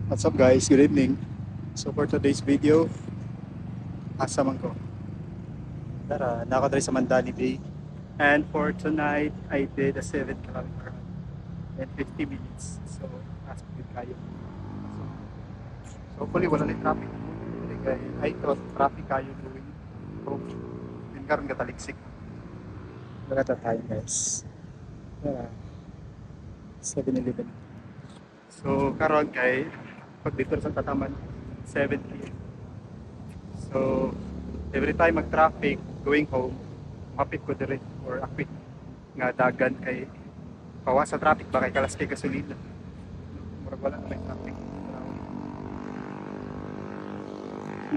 What's up guys? Good evening. So for today's video, asa man ko. Tara, nakadry sa Mandani Bay. And for tonight, I did a 7 km run in 50 minutes. So, as good kayo. So hopefully wala na yung traffic. I thought traffic kayo going home. Yun karoon kataliksik. Wala tayo guys. Tara, 7-Eleven. So karon kay pag dito sa Tataman 7 p.m. So every time mag-traffic going home, mapit ko dire or akwit nga dagan kay pawa sa traffic ba kay kalas kay gasolina. Murag wala na may traffic.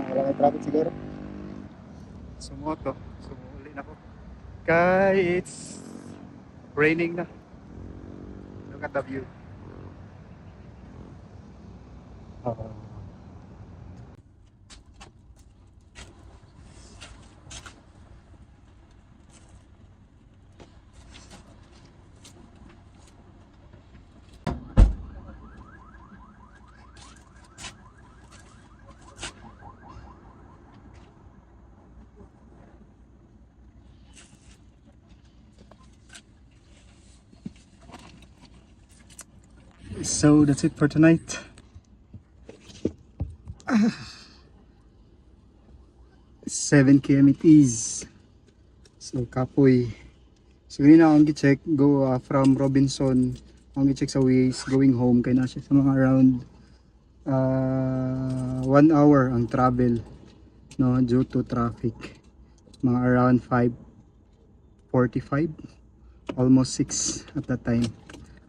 Wala may traffic siguro. Sumoto, sumuli na ko. Kay it's raining na. Look at the view. So that's it for tonight. 7 km it is. So kapoy. So yun na akong gi-check go from Robinson. Akong gi-check sa Waze going home kay na siya sa mga around 1 hour ang travel no due to traffic. Mga around 5:45, almost 6 at that time.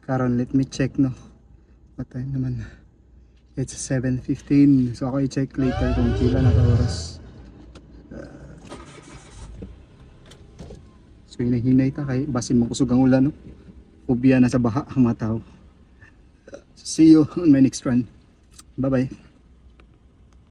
Karon let me check no. What time naman? It's 7:15. So ako i-check later kung kila na ka oras. So hinahinay ta kay basin mo kusog ang ulan no. Ubya na sa baha ang mga tao. So, see you on my next run. Bye bye.